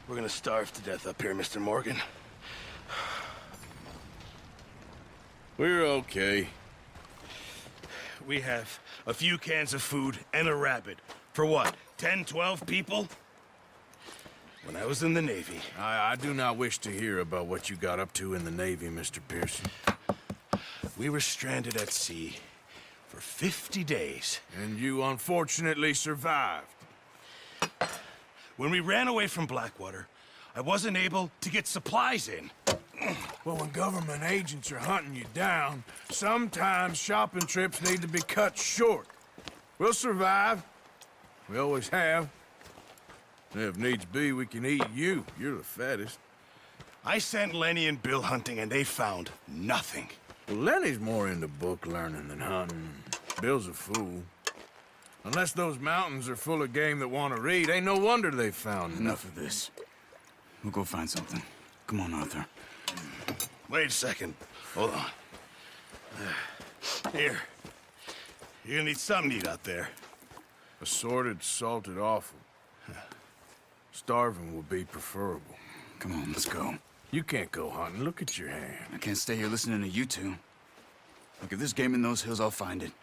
We're gonna starve to death up here, Mr. Morgan. We're okay. We have a few cans of food and a rabbit. For what, 10, 12 people? When I was in the Navy... I do not wish to hear about what you got up to in the Navy, Mr. Pearson. We were stranded at sea for 50 days. And you unfortunately survived. When we ran away from Blackwater, I wasn't able to get supplies in. Well, when government agents are hunting you down, sometimes shopping trips need to be cut short. We'll survive. We always have. If needs be, we can eat you. You're the fattest. I sent Lenny and Bill hunting, and they found nothing. Well, Lenny's more into book learning than hunting. Bill's a fool. Unless those mountains are full of game that want to read, ain't no wonder they found Enough of this. We'll go find something. Come on, Arthur. Wait a second. Hold on. Here. You're gonna need something to eat out there. Assorted, salted offal. Starving will be preferable. Come on, let's go. You can't go hunting. Look at your hand. I can't stay here listening to you two. Look, if there's game in those hills, I'll find it.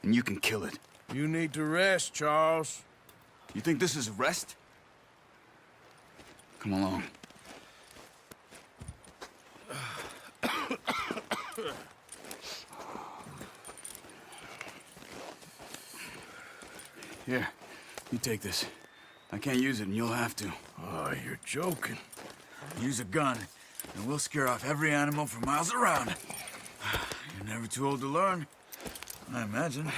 And you can kill it. You need to rest, Charles. You think this is rest? Come along. Here, you take this. I can't use it, and you'll have to. Oh, you're joking. Use a gun, and we'll scare off every animal for miles around. You're never too old to learn, I imagine.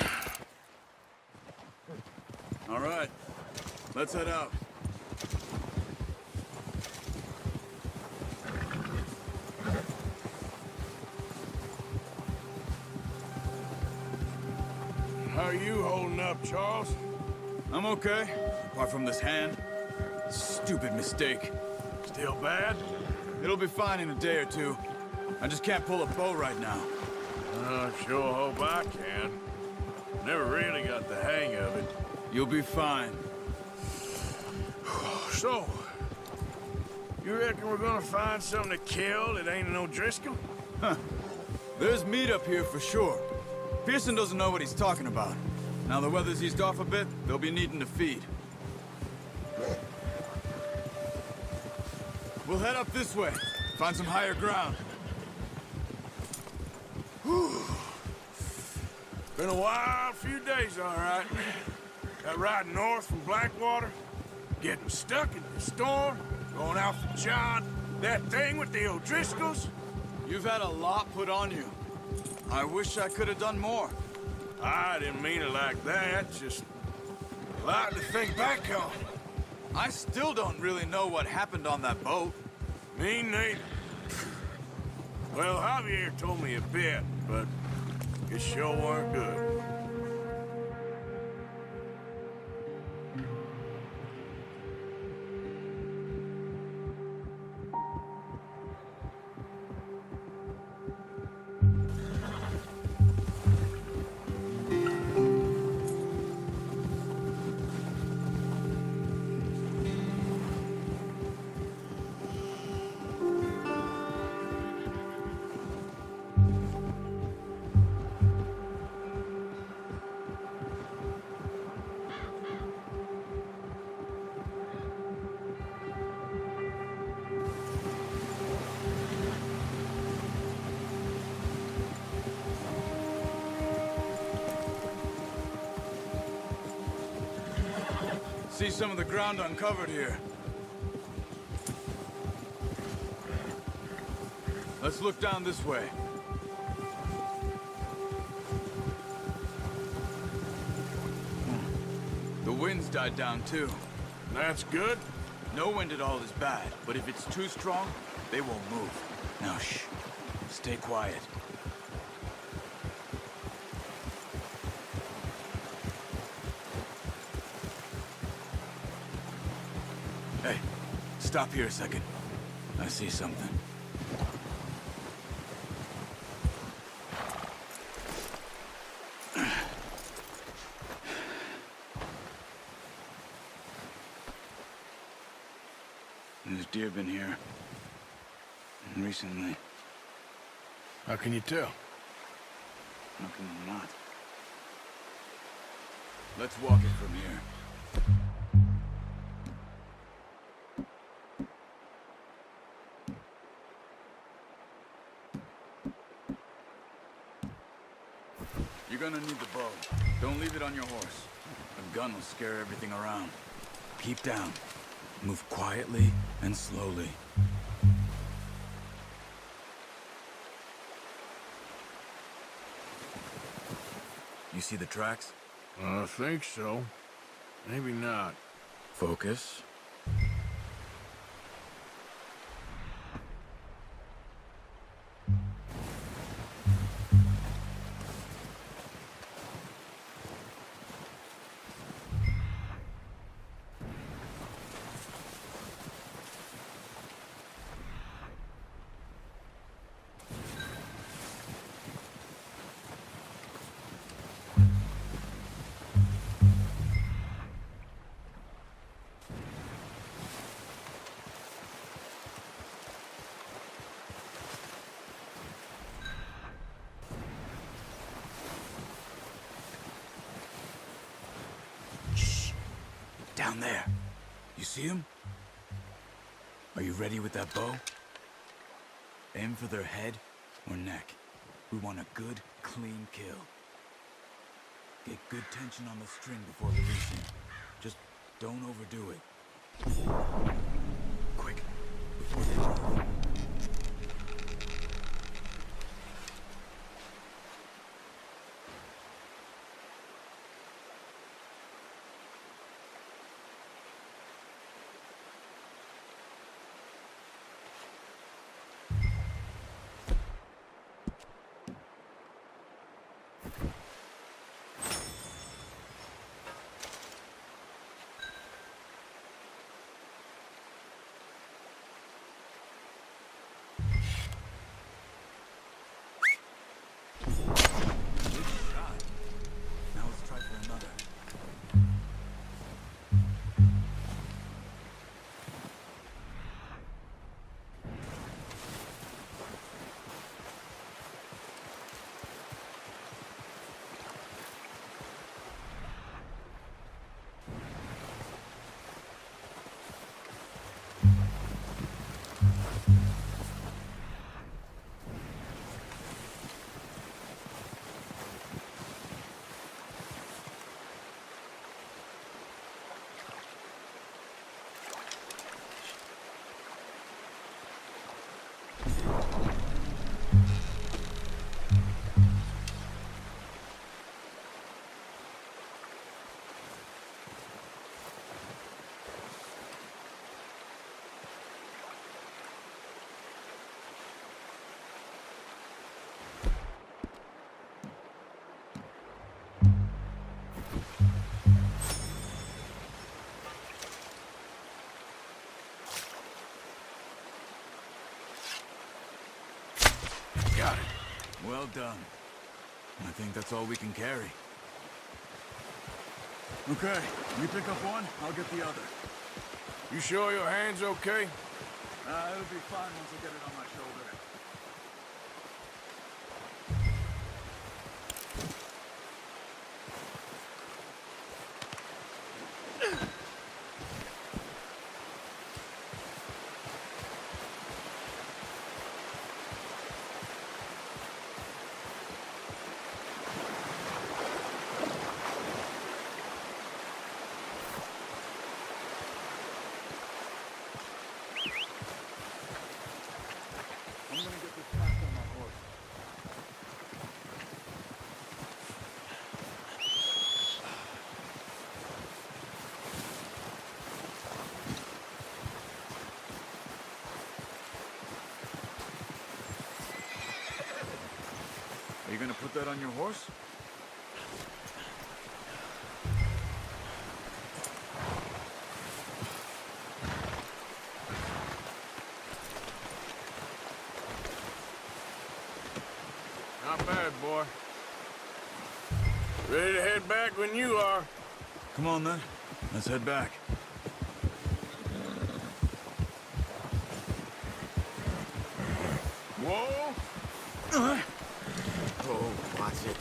All right, let's head out. How are you holding up, Charles? I'm okay, apart from this hand. Stupid mistake. Still bad? It'll be fine in a day or two. I just can't pull a bow right now. I sure hope I can. Never really got the hang of it. You'll be fine. So, you reckon we're gonna find something to kill that ain't no Driscoll? Huh. There's meat up here for sure. Pearson doesn't know what he's talking about. Now the weather's eased off a bit, they'll be needing to feed. We'll head up this way, find some higher ground. Whew. Been a wild few days, all right. That ride north from Blackwater, getting stuck in the storm, going out for John, that thing with the O'Driscolls. You've had a lot put on you. I wish I could have done more. I didn't mean it like that, just a lot to think back on. I still don't really know what happened on that boat. Me neither. Well, Javier told me a bit, but it sure weren't good. See some of the ground uncovered here. Let's look down this way. The wind's died down too. That's good. No wind at all is bad, but if it's too strong, they won't move. Now shh, stay quiet. Hey, stop here a second. I see something. There's deer been here. Recently. How can you tell? How can you not? Let's walk it from here. You're gonna need the bow. Don't leave it on your horse. A gun will scare everything around. Keep down. Move quietly and slowly. You see the tracks? I think so. Maybe not. Focus. Down there. You see him? Are you ready with that bow? Aim for their head or neck. We want a good, clean kill. Get good tension on the string before releasing. Just don't overdo it. Quick, before they move. Got it. Well done. I think that's all we can carry. Okay, you pick up one, I'll get the other. You sure your hand's okay? It'll be fine once I get it on my shoulder. I'm gonna get this packed on my horse. Are you gonna put that on your horse? Not bad, boy. Ready to head back when you are. Come on then, let's head back. Whoa! Oh, watch it.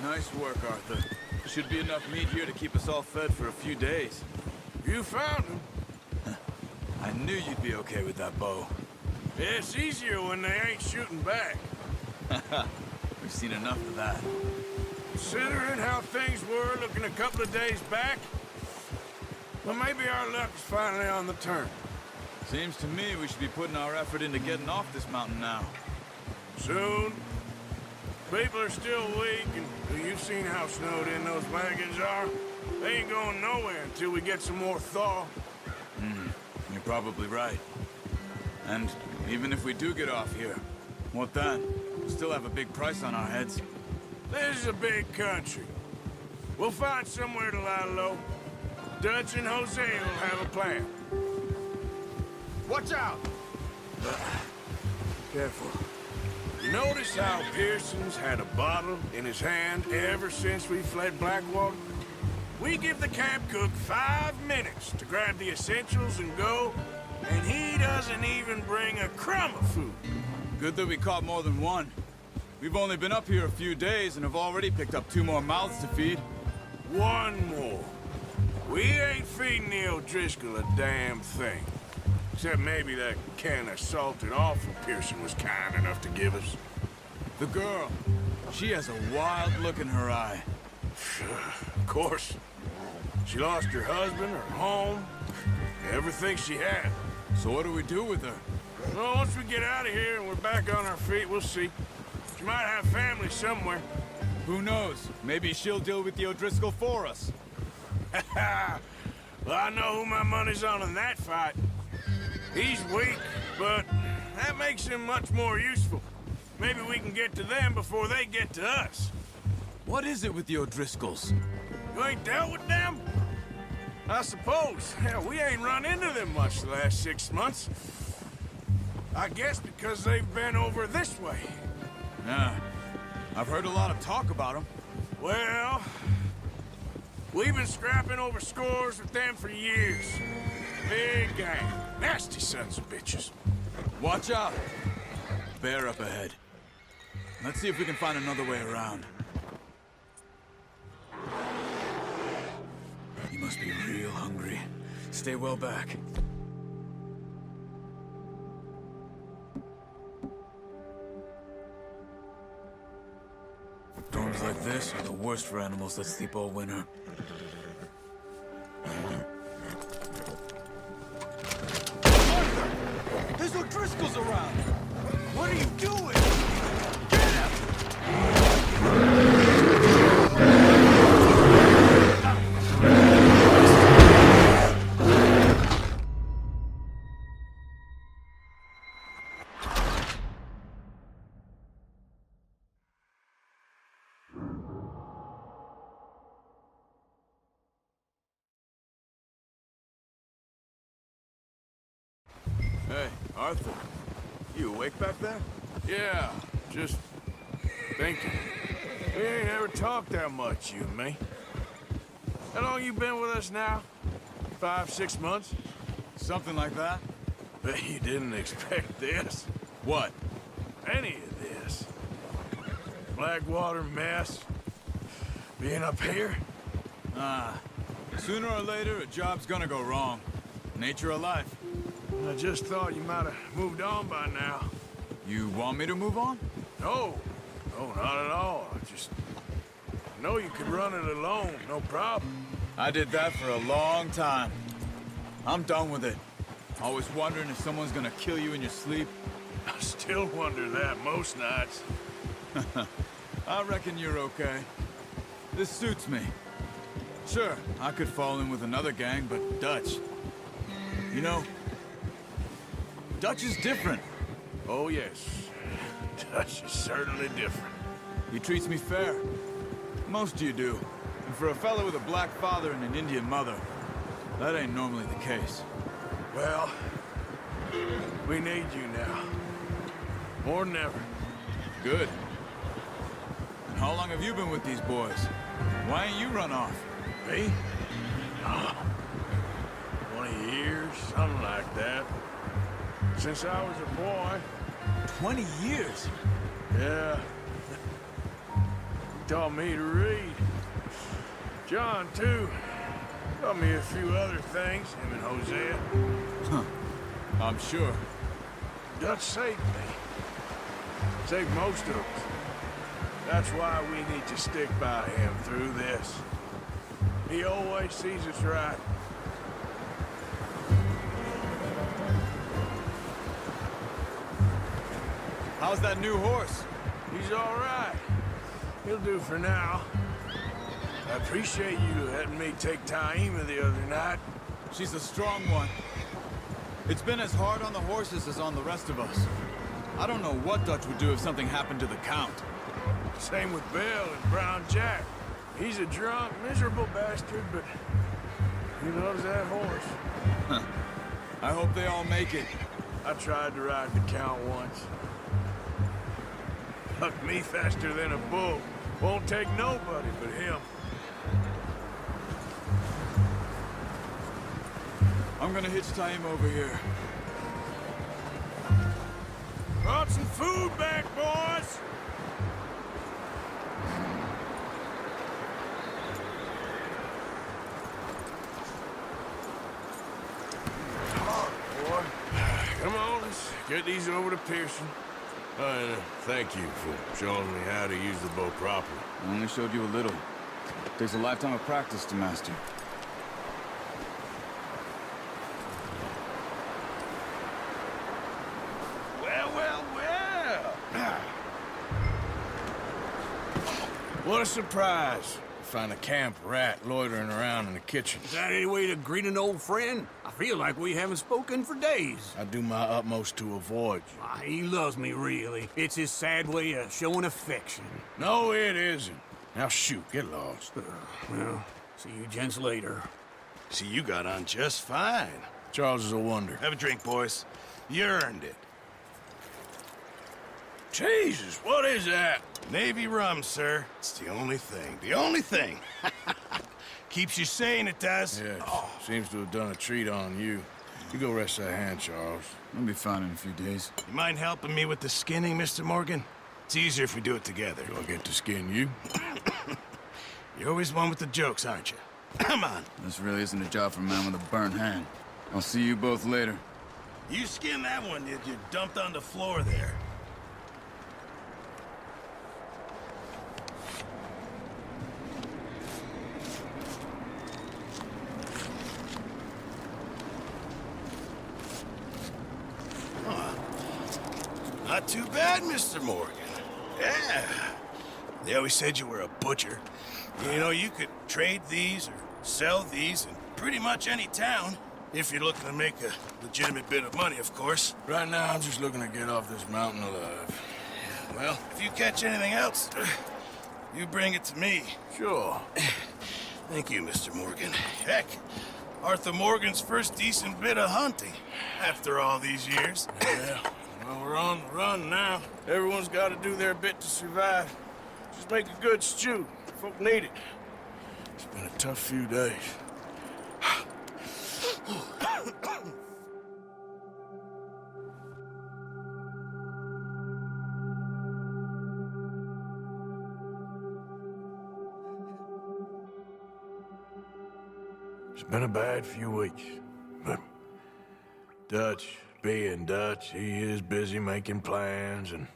Nice work, Arthur. Should be enough meat here to keep us all fed for a few days. You found him. I knew you'd be okay with that bow. It's easier when they ain't shooting back. We've seen enough of that. Considering how things were looking a couple of days back, well, maybe our luck's finally on the turn. Seems to me we should be putting our effort into getting off this mountain now. Soon. People are still weak, and you've seen how snowed in those wagons are. They ain't going nowhere until we get some more thaw. You're probably right. And even if we do get off here, what then? We'll still have a big price on our heads. This is a big country. We'll find somewhere to lie low. Dutch and Jose will have a plan. Watch out! Careful. You notice how Pearson's had a bottle in his hand ever since we fled Blackwater? We give the camp cook 5 minutes to grab the essentials and go, and he doesn't even bring a crumb of food. Good that we caught more than one. We've only been up here a few days and have already picked up 2 more mouths to feed. One more. We ain't feeding the O'Driscoll a damn thing. Except maybe that can of salted offal Pearson was kind enough to give us. The girl, she has a wild look in her eye. Of course. She lost her husband, her home, everything she had. So what do we do with her? Well, once we get out of here and we're back on our feet, we'll see. She might have family somewhere. Who knows? Maybe she'll deal with the O'Driscoll for us. Well, I know who my money's on in that fight. He's weak, but that makes him much more useful. Maybe we can get to them before they get to us. What is it with the O'Driscolls? You ain't dealt with them? I suppose. Hell, we ain't run into them much the last 6 months. I guess because they've been over this way. Yeah, I've heard a lot of talk about them. Well, we've been scrapping over scores with them for years. Big gang. Nasty sons of bitches. Watch out! Bear up ahead. Let's see if we can find another way around. You must be real hungry. Stay well back. Storms like this are the worst for animals that sleep all winter. There's O'Driscolls around! What are you doing? Get him! Hey, Arthur. You awake back there? Yeah, just thinking. We ain't ever talked that much, you and me. How long you been with us now? 5, 6 months? Something like that? Bet you didn't expect this. What? Any of this. Blackwater mess. Being up here. Sooner or later, a job's gonna go wrong. Nature of life. I just thought you might have moved on by now. You want me to move on? No. No, not at all. I just know you could run it alone, no problem. I did that for a long time. I'm done with it. Always wondering if someone's gonna kill you in your sleep. I still wonder that most nights. I reckon you're okay. This suits me. Sure, I could fall in with another gang, but Dutch... You know, Dutch is different. Oh, yes. Dutch is certainly different. He treats me fair. Most of you do. And for a fella with a black father and an Indian mother, that ain't normally the case. Well, we need you now. More than ever. Good. And how long have you been with these boys? Why ain't you run off? Me? Oh, 20 years, something like that. Since I was a boy, 20 years? Yeah. He taught me to read. John, too. Taught me a few other things, him and Hosea. Huh. I'm sure. Dutch saved me. Saved most of us. That's why we need to stick by him through this. He always sees us right. How's that new horse? He's all right. He'll do for now. I appreciate you letting me take Taima the other night. She's a strong one. It's been as hard on the horses as on the rest of us. I don't know what Dutch would do if something happened to the Count. Same with Bill and Brown Jack. He's a drunk, miserable bastard, but he loves that horse. Huh. I hope they all make it. I tried to ride the Count once. Hucked me faster than a bull. Won't take nobody but him. I'm gonna hitch Taima over here. Brought some food back, boys! Boy, come on, let's get these over to Pearson. And thank you for showing me how to use the bow properly. I only showed you a little. Takes a lifetime of practice to master. Well, well, well! What a surprise. Find a camp rat loitering around in the kitchen. Is that any way to greet an old friend? I feel like we haven't spoken for days. I do my utmost to avoid you. He loves me, really. It's his sad way of showing affection. No, it isn't. Now shoot, get lost. Well, see you gents later. See, you got on just fine. Charles is a wonder. Have a drink, boys. You earned it. Jesus, what is that? Navy rum, sir. It's the only thing. The only thing. Keeps you sane, it does. Yes, seems to have done a treat on you. You go rest that hand, Charles. I'll be fine in a few days. You mind helping me with the skinning, Mr. Morgan? It's easier if we do it together. Do I get to skin you? You're always one with the jokes, aren't you? Come on. This really isn't a job for a man with a burnt hand. I'll see you both later. You skinned that one that you dumped on the floor there. Not too bad, Mr. Morgan. Yeah. They always said you were a butcher. You know, you could trade these or sell these in pretty much any town. If you're looking to make a legitimate bit of money, of course. Right now, I'm just looking to get off this mountain alive. Well, if you catch anything else, you bring it to me. Sure. Thank you, Mr. Morgan. Heck, Arthur Morgan's first decent bit of hunting after all these years. Yeah. Well, we're on the run now. Everyone's got to do their bit to survive. Just make a good stew. Folk need it. It's been a tough few days. It's been a bad few weeks, but Dutch being Dutch, he is busy making plans, and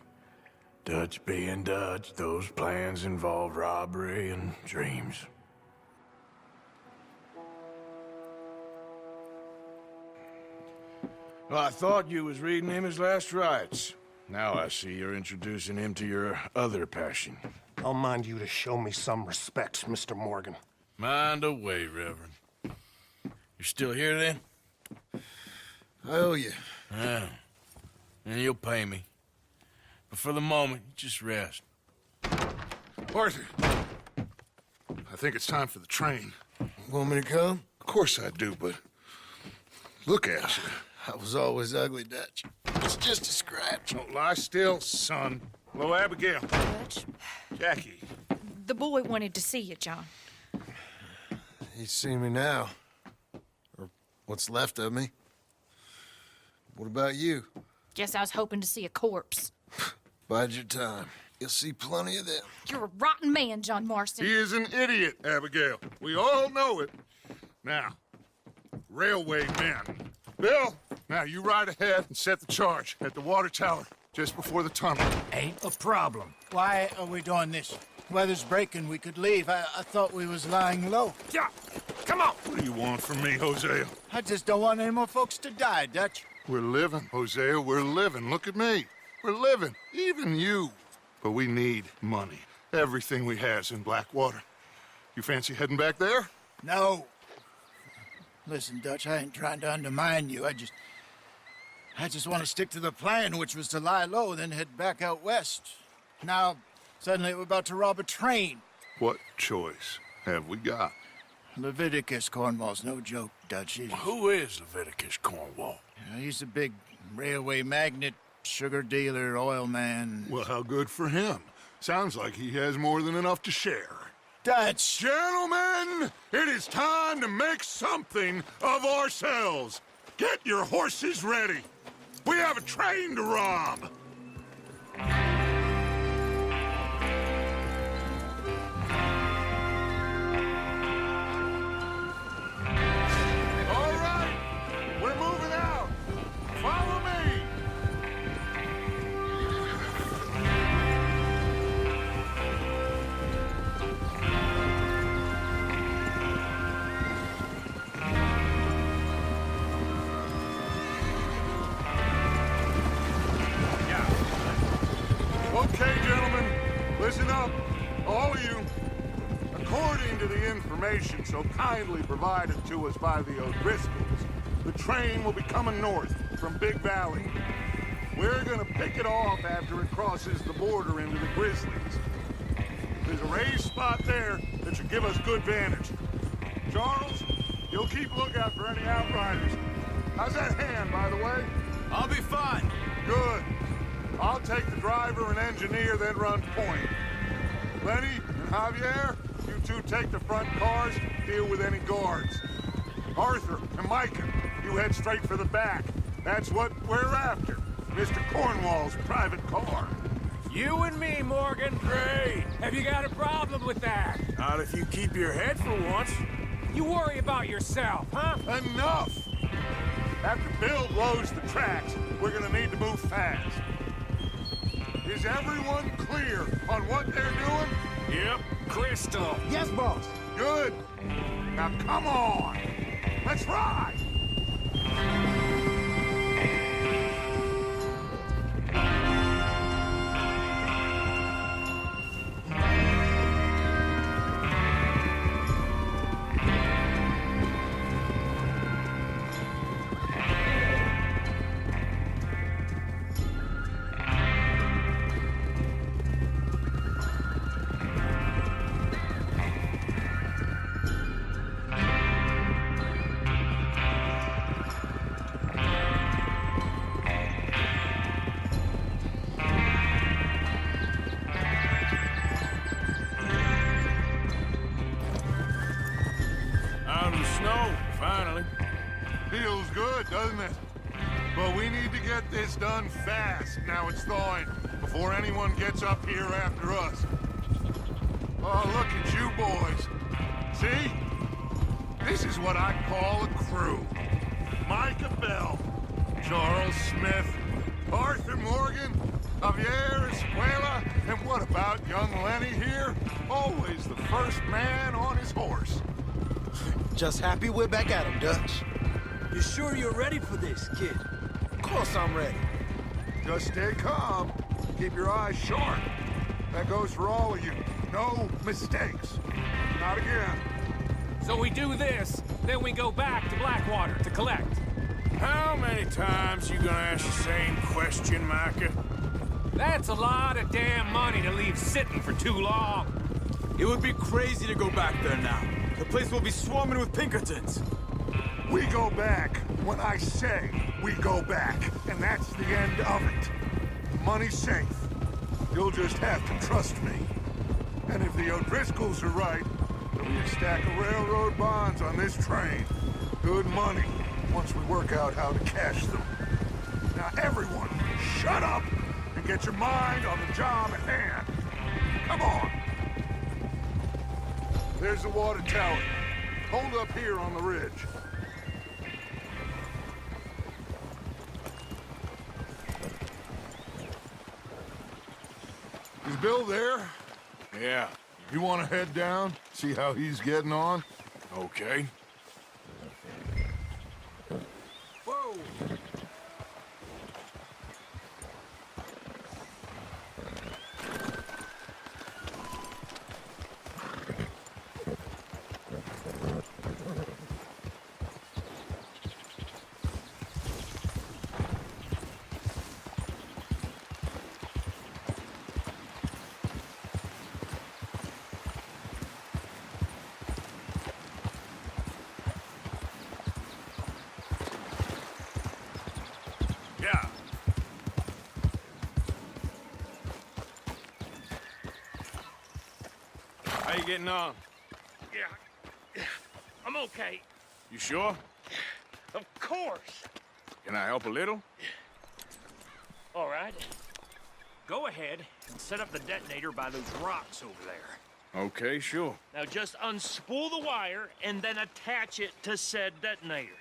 Dutch being Dutch, those plans involve robbery and dreams. Well, I thought you was reading him his last rites. Now I see you're introducing him to your other passion. I'll mind you to show me some respect, Mr. Morgan. Mind away, Reverend. You're still here, then? I owe you. Yeah. And you'll pay me. But for the moment, just rest. Arthur, I think it's time for the train. Want me to come? Of course I do, but look at you. I was always ugly, Dutch. It's just a scratch. Don't lie still, son. Hello, Abigail. Dutch, Jackie. the boy wanted to see you, John. He's seen me now. Or what's left of me. What about you? Guess I was hoping to see a corpse. Bide your time. You'll see plenty of them. You're a rotten man, John Marston. He is an idiot, Abigail. We all know it. Now, railway men. Bill, now you ride ahead and set the charge at the water tower just before the tunnel. Ain't a problem. Why are we doing this? Weather's breaking. We could leave. I thought we was lying low. Yeah, come on. What do you want from me, Hosea? I just don't want any more folks to die, Dutch. We're living, Hosea. We're living. Look at me. We're living. Even you. But we need money. Everything we has in Blackwater. You fancy heading back there? No. Listen, Dutch, I ain't trying to undermine you. I just want to stick to the plan, which was to lie low, then head back out west. Now, suddenly we're about to rob a train. What choice have we got? Leviticus Cornwall's no joke, Dutch. Who is Leviticus Cornwall? He's a big railway magnate, sugar dealer, oil man. Well, how good for him. Sounds like he has more than enough to share. Dutch! Gentlemen, it is time to make something of ourselves. Get your horses ready. We have a train to rob. All right, we're moving out. Follow me. Okay, gentlemen, listen up, all of you. According to the information so kindly provided to us by the O'Driscolls, the train will be coming north from Big Valley. We're gonna pick it off after it crosses the border into the Grizzlies. There's a raised spot there that should give us good vantage. Charles, you'll keep lookout for any outriders. How's that hand, by the way? I'll be fine. Good. I'll take the driver and engineer, then run point. Lenny and Javier, you two take the front cars, deal with any guards. Arthur and Micah, you head straight for the back. That's what we're after. Mr. Cornwall's private car. You and me, Morgan. Great. Have you got a problem with that? Not if you keep your head for once. You worry about yourself, huh? Enough! After Bill blows the tracks, we're gonna need to move fast. Is everyone clear on what they're doing? Yep. Crystal. Yes, boss. Good. Now come on. Let's ride. Out of the snow, finally. Feels good, doesn't it? But we need to get this done fast, now it's thawing, before anyone gets up here after us. Oh, look at you boys. See? This is what I call a crew. Micah Bell, Charles Smith, Arthur Morgan, Javier Escuela, and what about young Lenny here? Always the first man on his horse. Just happy we're back at him, Dutch. You sure you're ready for this, kid? Of course I'm ready. Just stay calm. Keep your eyes sharp. That goes for all of you. No mistakes. Not again. So we do this, then we go back to Blackwater to collect. How many times you gonna ask the same question, Micah? That's a lot of damn money to leave sitting for too long. It would be crazy to go back there now. The place will be swarming with Pinkertons. We go back when I say we go back, and that's the end of it. Money's safe. You'll just have to trust me. And if the O'Driscolls are right, there'll be a stack of railroad bonds on this train. Good money, once we work out how to cash them. Now everyone, shut up and get your mind on the job at hand. Come on. There's the water tower. Hold up here on the ridge. Is Bill there? Yeah, You want to head down, see how he's getting on? okay. Whoa! Yeah. How you getting on? Yeah, I'm okay. You sure? Of course. Can I help a little? All right. Go ahead and set up the detonator by those rocks over there. Okay, sure. Now just unspool the wire and then attach it to said detonator.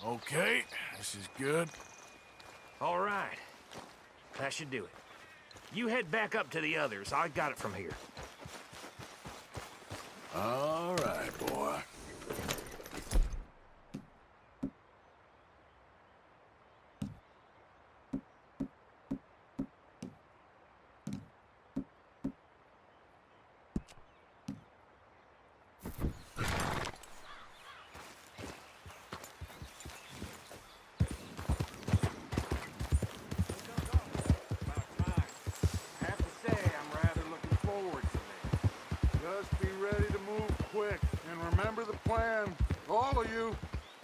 Okay, this is good. All right. That should do it. You head back up to the others. I got it from here. All right, boy.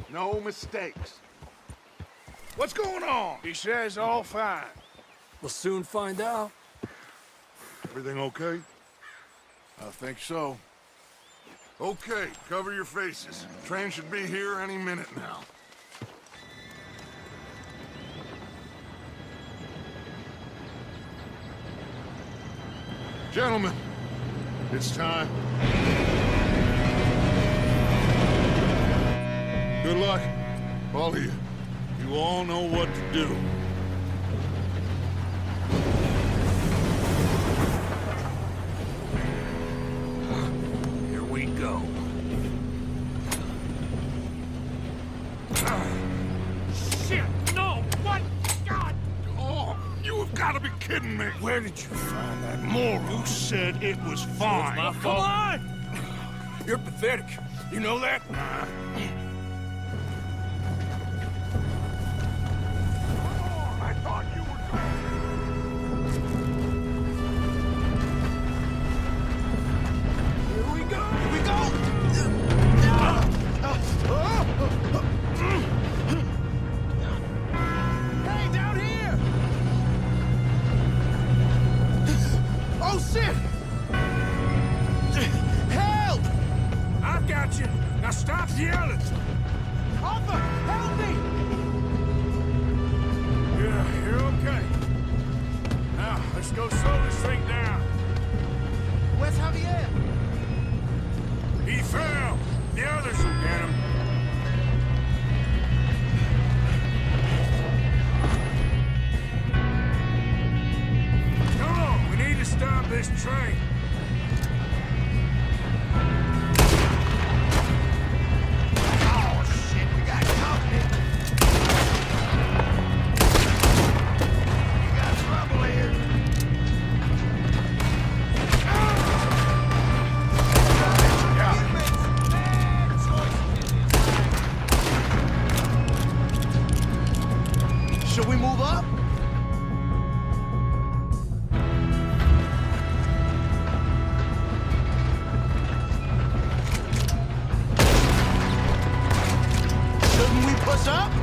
No mistakes. What's going on? He says all fine. We'll soon find out. Everything okay? I think so. Okay, cover your faces. Train should be here any minute now. Gentlemen, it's time. Good luck, all of you. You all know what to do. Here we go. Shit! No! What? God! Oh, you have got to be kidding me. Where did you find that moron? You said it was fine. My Come fault. on! You're pathetic. You know that? I thought you were Here we go! Here we go! Hey, down here! Oh, shit! Help! I've got you. Now stop yelling. Arthur, help me! Yeah, you're okay. Now, let's go slow this thing down. Where's Javier? He fell. The others will get him. Come on, we need to stop this train. Oh, shit, we got company. We got trouble here. You made some bad choices. Should we move up? Shouldn't we push up?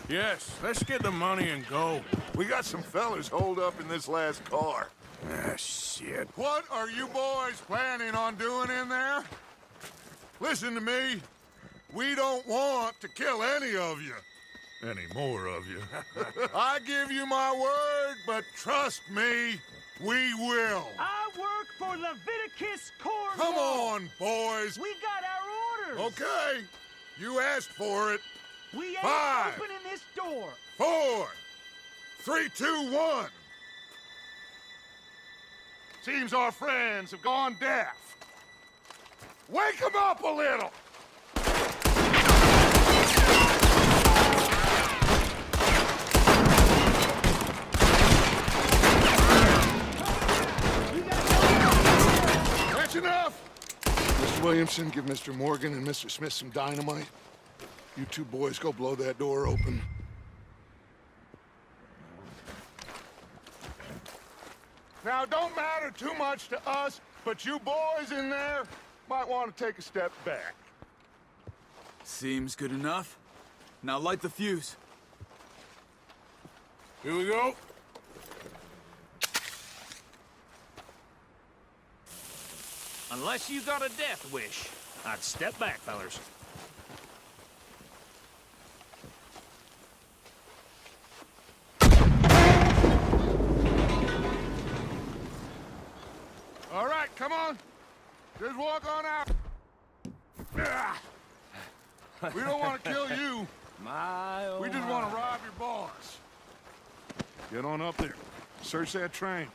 Yes, let's get the money and go. We got some fellas holed up in this last car. Ah, shit. What are you boys planning on doing in there? Listen to me. We don't want to kill any of you. Any more of you. I give you my word, but trust me, we will. I work for Leviticus Cornwall. Come on, boys. We got our orders. Okay. You asked for it. We ain't 5, opening this door. 4, 3, 2, 1. Seems our friends have gone deaf. Wake them up a little. That's enough. Mr. Williamson, give Mr. Morgan and Mr. Smith some dynamite. You two boys go blow that door open. Now, it don't matter too much to us, but you boys in there might want to take a step back. Seems good enough. Now light the fuse. Here we go. Unless you got a death wish, I'd step back, fellers. All right, come on. Just walk on out. We don't want to kill you. We just want to rob your boss. Get on up there. Search that train.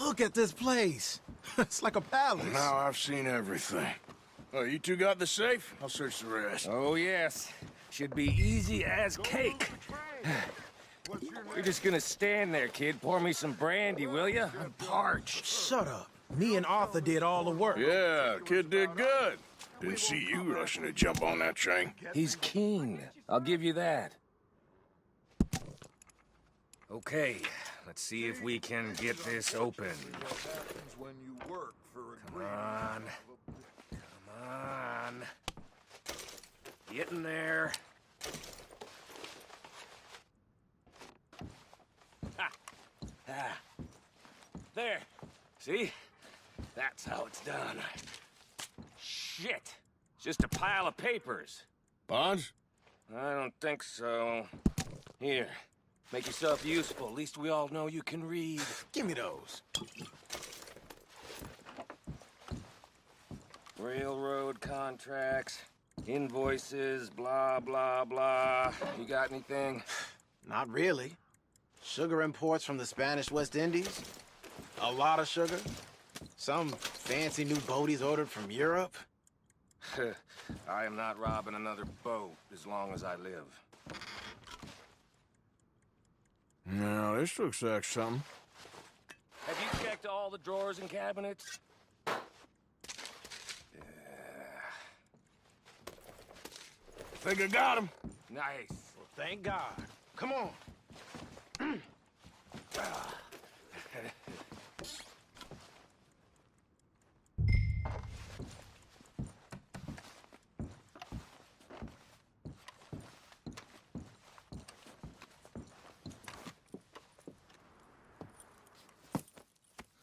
Look at this place. It's like a palace. Now I've seen everything. Oh, you two got the safe? I'll search the rest. Oh, yes. Should be easy as cake. You're just gonna stand there, kid. Pour me some brandy, will ya? I'm parched. Shut up. Me and Arthur did all the work. Yeah, kid did good. Didn't see you rushing to jump on that train. He's keen. I'll give you that. Okay, let's see if we can get this open. Come on. Come on. Get in there. Ha! Ah. There. See? That's how it's done. Shit! It's just a pile of papers. Bonds? I don't think so. Here. Make yourself useful. At least we all know you can read. Give me those. Railroad contracts, invoices, blah, blah, blah. You got anything? Not really. Sugar imports from the Spanish West Indies. A lot of sugar. Some fancy new boat he's ordered from Europe. I am not robbing another boat as long as I live. No, this looks like something. Have you checked all the drawers and cabinets? Think I got him. Nice. Well, thank God. Come on.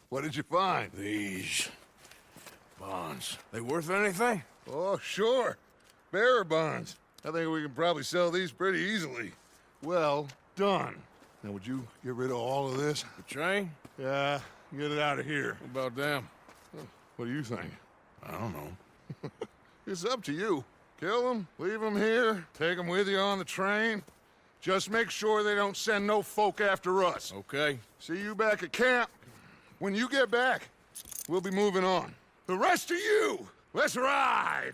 What did you find? These bonds. They worth anything? Oh, sure. Bearer bonds. I think we can probably sell these pretty easily. Well done. Now, would you get rid of all of this? The train? Yeah, get it out of here. What about them? What do you think? I don't know. It's up to you. Kill them, leave them here, take them with you on the train. Just make sure they don't send no folk after us. Okay. See you back at camp. When you get back, we'll be moving on. The rest of you, let's ride!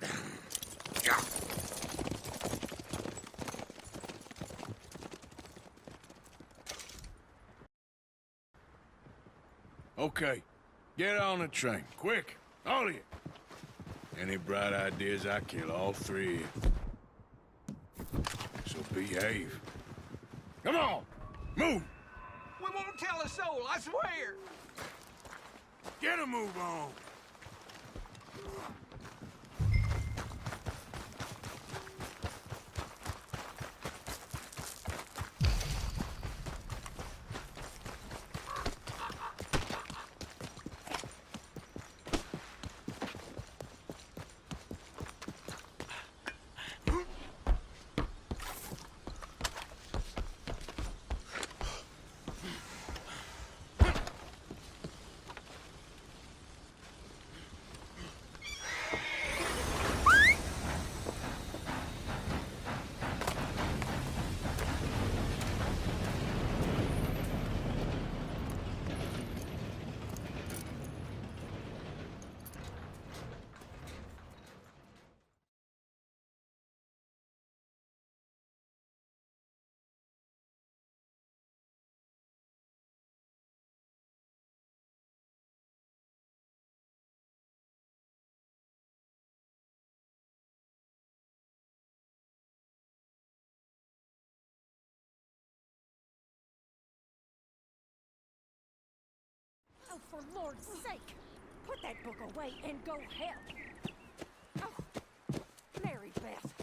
Okay. Get on the train. Quick. All of you. Any bright ideas, I kill all three of you. So behave. Come on! Move! We won't tell a soul, I swear! Get a move on! Oh, for Lord's sake! Put that book away and go help! Oh, Mary Beth.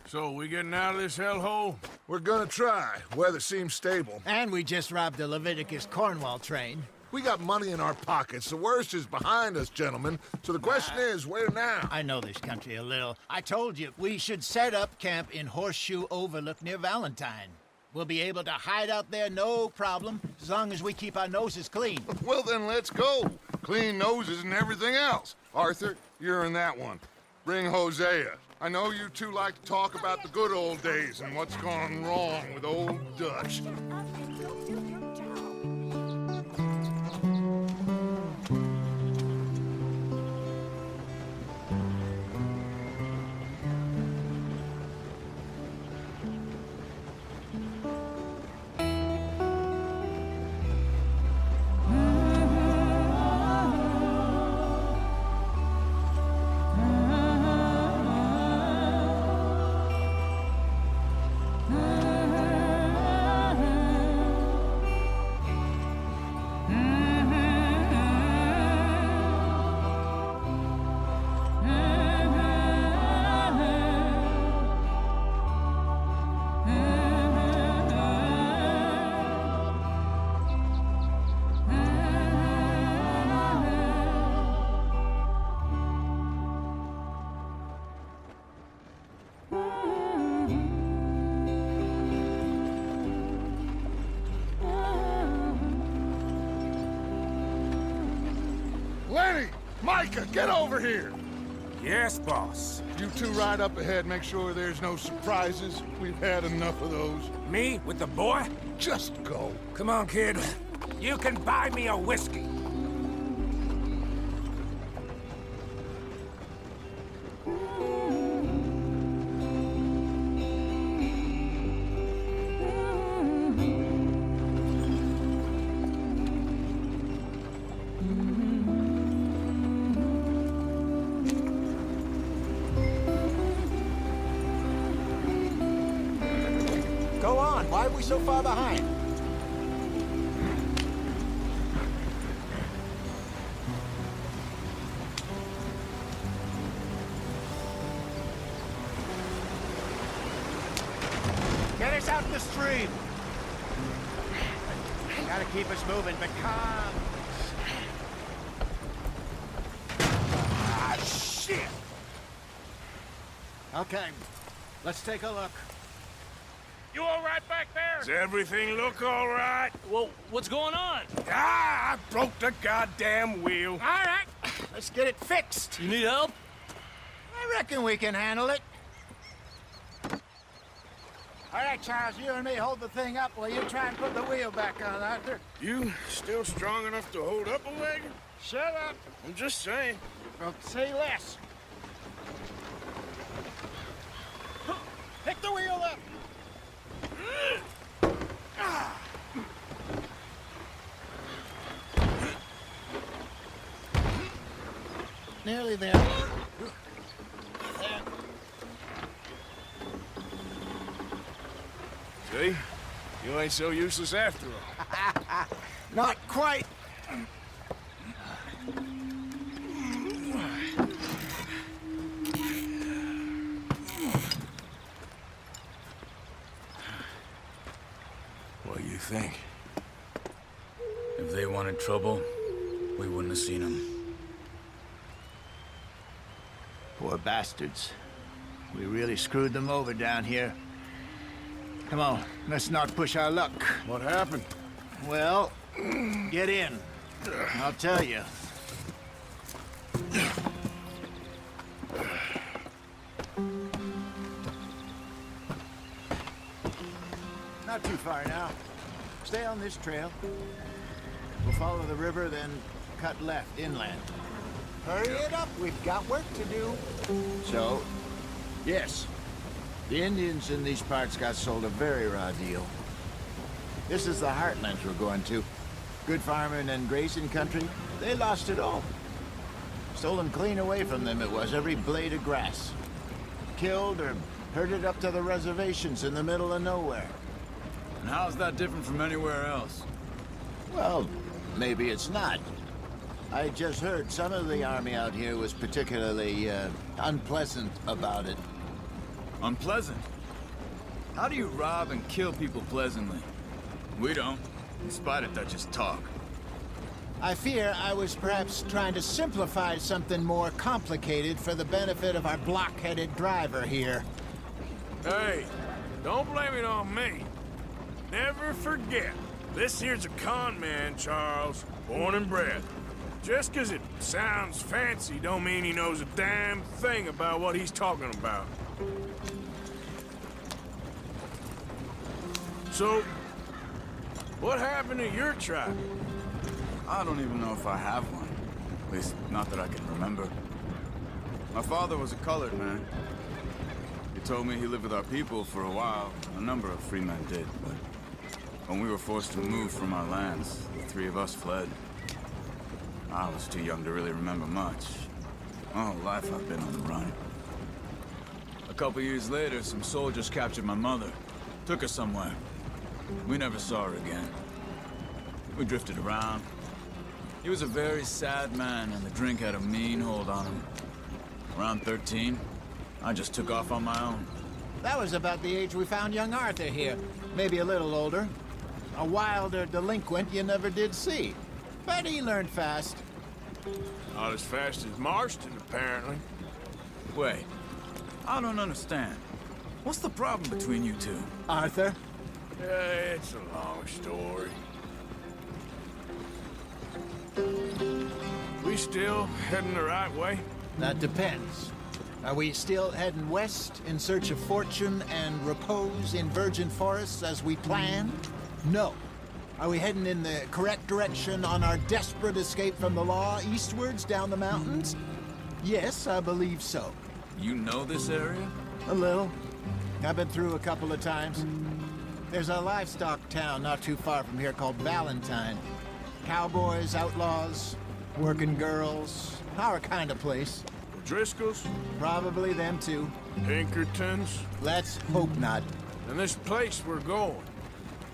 So, we getting out of this hellhole? We're gonna try. Weather seems stable. And we just robbed the Leviticus Cornwall train. We got money in our pockets. The worst is behind us, gentlemen. So the question is, where now? I know this country a little. I told you, we should set up camp in Horseshoe Overlook near Valentine. We'll be able to hide out there, no problem, as long as we keep our noses clean. Well, then let's go. Clean noses and everything else. Arthur, you're in that one. Bring Hosea. I know you two like to talk about the good old days and what's gone wrong with old Dutch. Lenny! Micah, get over here! Yes, boss. You two ride up ahead, make sure there's no surprises. We've had enough of those. Me with the boy? Just go. Come on, kid. You can buy me a whiskey. Go on, why are we so far behind? Get us out in the stream. Gotta keep us moving, but calm. Ah, shit! Okay, let's take a look. You all right back there? Does everything look all right? Well, what's going on? Ah, I broke the goddamn wheel. All right, let's get it fixed. You need help? I reckon we can handle it. All right, Charles, you and me hold the thing up while you try and put the wheel back on, Arthur. You still strong enough to hold up a wagon? Shut up. I'm just saying. Well, say less. Pick the wheel up. Nearly there. See? You ain't so useless after all. Not quite. What do you think? If they wanted trouble, we wouldn't have seen them. Poor bastards. We really screwed them over down here. Come on, let's not push our luck. What happened? Well, get in. I'll tell you. Not too far now. Stay on this trail. We'll follow the river, then cut left inland. Hurry it up, we've got work to do. So, yes, the Indians in these parts got sold a very raw deal. This is the heartlands we're going to. Good farming and grazing country, they lost it all. Stolen clean away from them it was, every blade of grass. Killed or herded up to the reservations in the middle of nowhere. And how's that different from anywhere else? Well, maybe it's not. I just heard some of the army out here was particularly, unpleasant about it. Unpleasant? How do you rob and kill people pleasantly? We don't, in spite of Dutch's talk. I fear I was perhaps trying to simplify something more complicated for the benefit of our block-headed driver here. Hey, don't blame it on me. Never forget, this here's a con man, Charles, born and bred. Just 'cause it sounds fancy don't mean he knows a damn thing about what he's talking about. So, what happened to your tribe? I don't even know if I have one. At least, not that I can remember. My father was a colored man. He told me he lived with our people for a while. A number of free men did, but when we were forced to move from our lands, the three of us fled. I was too young to really remember much. My whole life I've been on the run. A couple years later, some soldiers captured my mother. Took her somewhere. We never saw her again. We drifted around. He was a very sad man, and the drink had a mean hold on him. Around 13, I just took off on my own. That was about the age we found young Arthur here. Maybe a little older. A wilder delinquent you never did see. But he learned fast. Not as fast as Marston, apparently. Wait, I don't understand. What's the problem between you two? Arthur? It's a long story. We still heading the right way? That depends. Are we still heading west in search of fortune and repose in virgin forests as we planned? No. Are we heading in the correct direction on our desperate escape from the law eastwards down the mountains? Yes, I believe so. You know this area? A little. I've been through a couple of times. There's a livestock town not too far from here called Valentine. Cowboys, outlaws, working girls, our kind of place. Driscoll's? Probably them too. Pinkertons? Let's hope not. And this place we're going.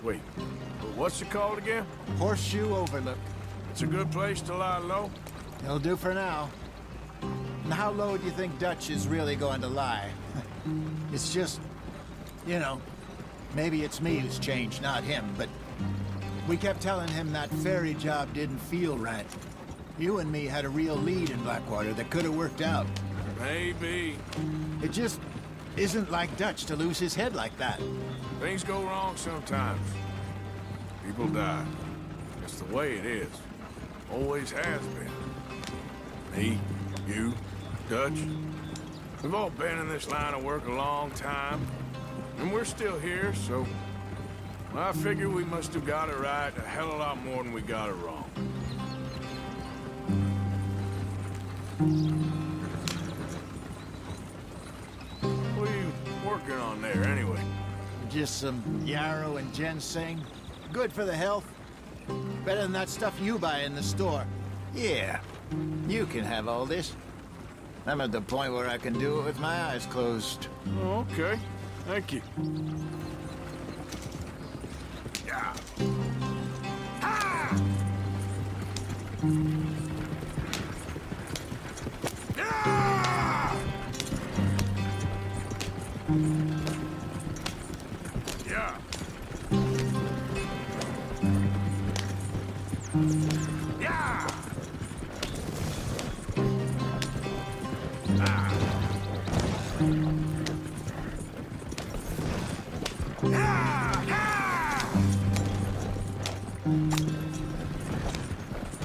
Wait, but what's it called again? Horseshoe Overlook. It's a good place to lie low? It'll do for now. And how low do you think Dutch is really going to lie? It's just, you know, maybe it's me who's changed, not him, but we kept telling him that ferry job didn't feel right. You and me had a real lead in Blackwater that could have worked out. Maybe. It just isn't like Dutch to lose his head like that. Things go wrong sometimes. People die. It's the way it is. Always has been. Me, you, Dutch. We've all been in this line of work a long time. And we're still here, so I figure we must have got it right a hell of a lot more than we got it wrong. What are you working on there, anyway? Just some yarrow and ginseng. Good for the health. Better than that stuff you buy in the store. Yeah, you can have all this. I'm at the point where I can do it with my eyes closed. Oh, okay. Thank you. Yeah. Ah! Yeah! Yeah. Yeah!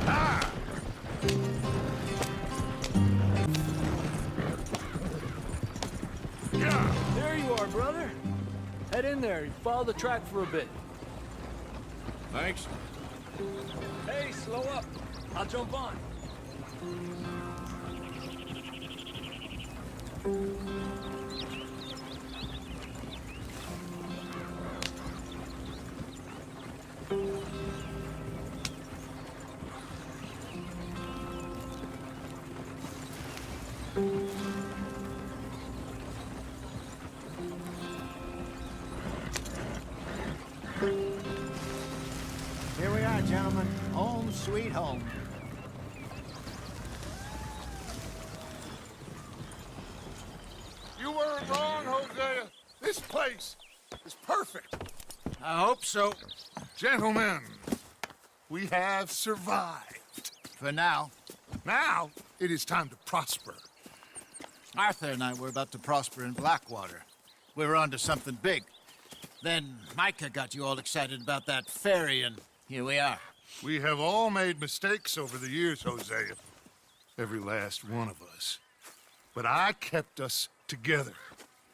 Ah! There you are, brother. Head in there. Follow the track for a bit. Thanks. Hey, slow up. I'll jump on. Here we are, gentlemen. Home sweet home. You weren't wrong, Hosea. This place is perfect. I hope so. Gentlemen, we have survived. For now. Now, it is time to prosper. Arthur and I were about to prosper in Blackwater. We were onto something big. Then Micah got you all excited about that ferry, and here we are. We have all made mistakes over the years, Hosea. Every last one of us. But I kept us together.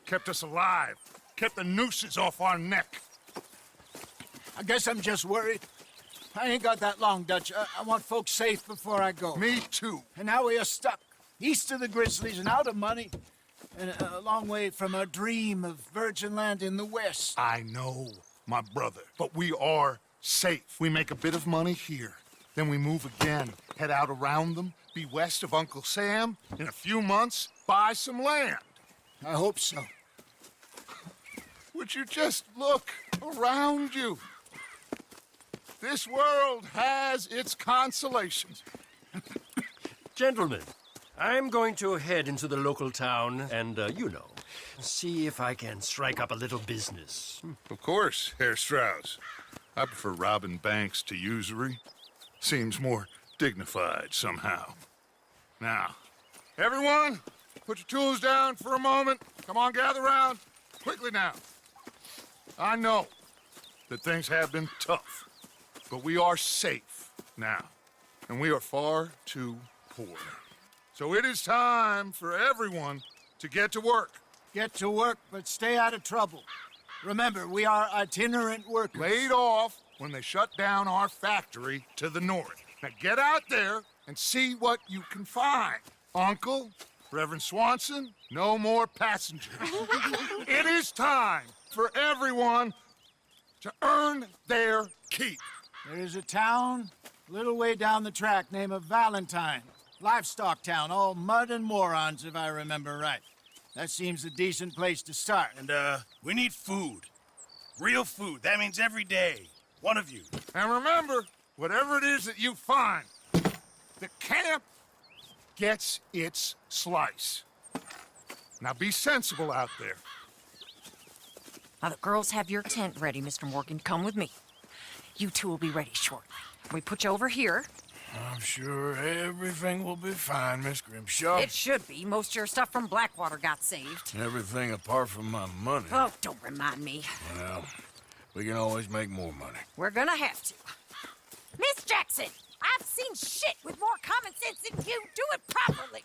Kept us alive. Kept the nooses off our neck. I guess I'm just worried. I ain't got that long, Dutch. I want folks safe before I go. Me too. And now we are stuck. East of the Grizzlies and out of money. And a long way from our dream of virgin land in the west. I know, my brother. But we are safe. We make a bit of money here. Then we move again. Head out around them. Be west of Uncle Sam. In a few months, buy some land. I hope so. Would you just look around you? This world has its consolations. Gentlemen, I'm going to head into the local town and, see if I can strike up a little business. Of course, Herr Strauss. I prefer robbing banks to usury. Seems more dignified somehow. Now, everyone, put your tools down for a moment. Come on, gather round. Quickly now. I know that things have been tough. But we are safe now, and we are far too poor. So it is time for everyone to get to work. Get to work, but stay out of trouble. Remember, we are itinerant workers. Laid off when they shut down our factory to the north. Now get out there and see what you can find. Uncle, Reverend Swanson, no more passengers. It is time for everyone to earn their keep. There is a town a little way down the track named Valentine. Livestock town, all mud and morons, if I remember right. That seems a decent place to start. And, we need food. Real food. That means every day. One of you. And remember, whatever it is that you find, the camp gets its slice. Now be sensible out there. Now, the girls have your tent ready, Mr. Morgan. Come with me. You two will be ready shortly. We put you over here. I'm sure everything will be fine, Miss Grimshaw. It should be. Most of your stuff from Blackwater got saved. Everything apart from my money. Oh, don't remind me. Well, we can always make more money. We're gonna have to. Miss Jackson, I've seen shit with more common sense than you. Do it properly.